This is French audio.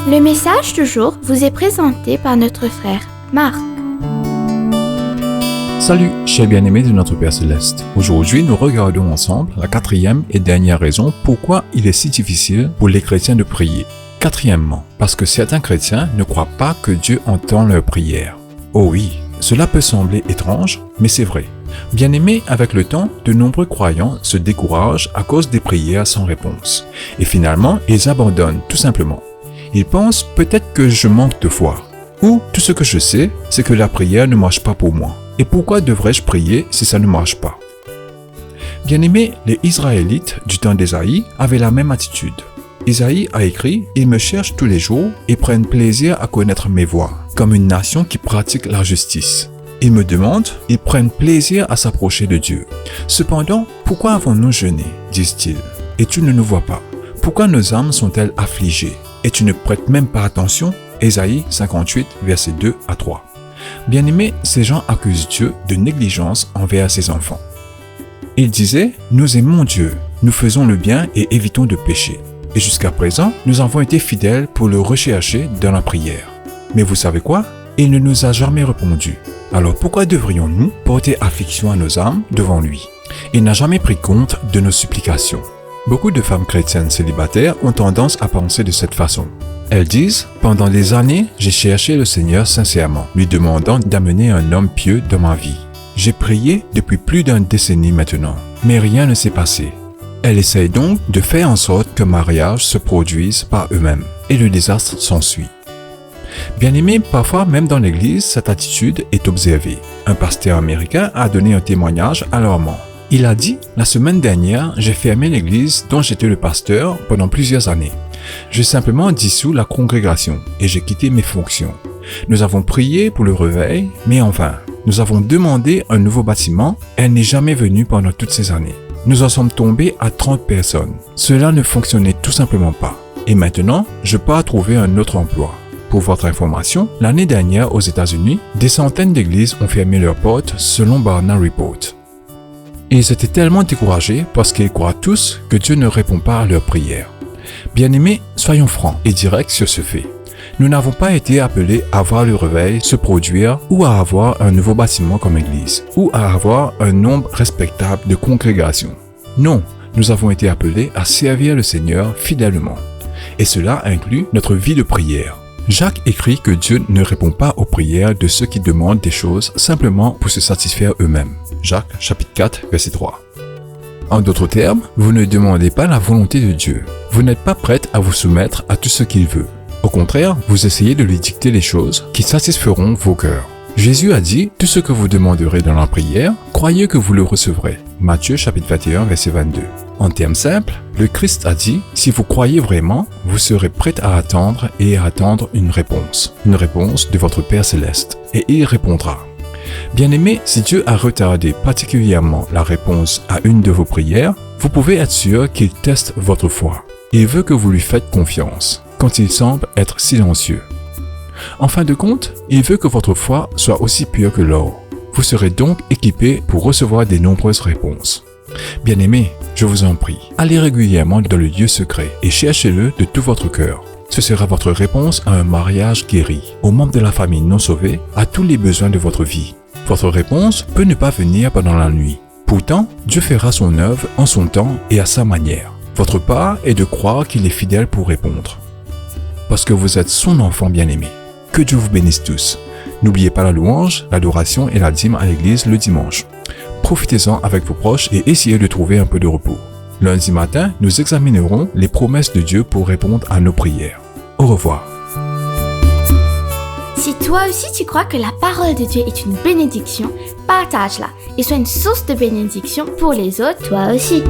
Le message du jour vous est présenté par notre frère Marc. Salut, chers bien-aimés de notre Père Céleste. Aujourd'hui, nous regardons ensemble la quatrième et dernière raison pourquoi il est si difficile pour les chrétiens de prier. Quatrièmement, parce que certains chrétiens ne croient pas que Dieu entend leurs prières. Oh oui, cela peut sembler étrange, mais c'est vrai. Bien-aimés, avec le temps, de nombreux croyants se découragent à cause des prières sans réponse. Et finalement, ils abandonnent tout simplement. Ils pensent peut-être que je manque de foi. Ou tout ce que je sais, c'est que la prière ne marche pas pour moi. Et pourquoi devrais-je prier si ça ne marche pas? Bien-aimés, les Israélites du temps d'Ésaïe avaient la même attitude. Ésaïe a écrit « Ils me cherchent tous les jours et prennent plaisir à connaître mes voies, comme une nation qui pratique la justice. Ils me demandent, ils prennent plaisir à s'approcher de Dieu. Cependant, pourquoi avons-nous jeûné, disent-ils, et tu ne nous vois pas? Pourquoi nos âmes sont-elles affligées, et tu ne prêtes même pas attention ?» Ésaïe 58, versets 2 à 3. Bien-aimés, ces gens accusent Dieu de négligence envers ses enfants. Ils disaient « Nous aimons Dieu, nous faisons le bien et évitons de pécher. Et jusqu'à présent, nous avons été fidèles pour le rechercher dans la prière. Mais vous savez quoi? Il ne nous a jamais répondu. Alors pourquoi devrions-nous porter affliction à nos âmes devant lui? Il n'a jamais pris compte de nos supplications. » Beaucoup de femmes chrétiennes célibataires ont tendance à penser de cette façon. Elles disent « Pendant des années, j'ai cherché le Seigneur sincèrement, lui demandant d'amener un homme pieux dans ma vie. J'ai prié depuis plus d'une décennie maintenant, mais rien ne s'est passé. » Elles essayent donc de faire en sorte que mariage se produise par eux-mêmes, et le désastre s'ensuit. Bien-aimés, parfois même dans l'église, cette attitude est observée. Un pasteur américain a donné un témoignage alarmant. Il a dit « La semaine dernière, j'ai fermé l'église dont j'étais le pasteur pendant plusieurs années. J'ai simplement dissous la congrégation et j'ai quitté mes fonctions. Nous avons prié pour le réveil, mais en vain. Nous avons demandé un nouveau bâtiment, elle n'est jamais venue pendant toutes ces années. Nous en sommes tombés à 30 personnes. Cela ne fonctionnait tout simplement pas. Et maintenant, je pars trouver un autre emploi. » Pour votre information, l'année dernière aux États-Unis, des centaines d'églises ont fermé leurs portes selon Barna Report. Ils étaient tellement découragés parce qu'ils croient tous que Dieu ne répond pas à leurs prières. Bien-aimés, soyons francs et directs sur ce fait. Nous n'avons pas été appelés à voir le réveil se produire ou à avoir un nouveau bâtiment comme église ou à avoir un nombre respectable de congrégations. Non, nous avons été appelés à servir le Seigneur fidèlement. Et cela inclut notre vie de prière. Jacques écrit que Dieu ne répond pas aux prières de ceux qui demandent des choses simplement pour se satisfaire eux-mêmes. Jacques chapitre 4, verset 3. En d'autres termes, vous ne demandez pas la volonté de Dieu. Vous n'êtes pas prête à vous soumettre à tout ce qu'il veut. Au contraire, vous essayez de lui dicter les choses qui satisferont vos cœurs. Jésus a dit « Tout ce que vous demanderez dans la prière, croyez que vous le recevrez. » Matthieu chapitre 21, verset 22. En termes simples, le Christ a dit « Si vous croyez vraiment, vous serez prêts à attendre et à attendre une réponse de votre Père Céleste, et il répondra. » Bien-aimés, si Dieu a retardé particulièrement la réponse à une de vos prières, vous pouvez être sûr qu'il teste votre foi. Il veut que vous lui faites confiance, quand il semble être silencieux. En fin de compte, il veut que votre foi soit aussi pure que l'or. Vous serez donc équipé pour recevoir de nombreuses réponses. Bien-aimés, je vous en prie, allez régulièrement dans le lieu secret et cherchez-le de tout votre cœur. Ce sera votre réponse à un mariage guéri, aux membres de la famille non sauvés, à tous les besoins de votre vie. Votre réponse peut ne pas venir pendant la nuit. Pourtant, Dieu fera son œuvre en son temps et à sa manière. Votre part est de croire qu'il est fidèle pour répondre. Parce que vous êtes son enfant bien-aimé. Que Dieu vous bénisse tous. N'oubliez pas la louange, l'adoration et la dîme à l'église le dimanche. Profitez-en avec vos proches et essayez de trouver un peu de repos. Lundi matin, nous examinerons les promesses de Dieu pour répondre à nos prières. Au revoir. Si toi aussi tu crois que la parole de Dieu est une bénédiction, partage-la et sois une source de bénédiction pour les autres, toi aussi.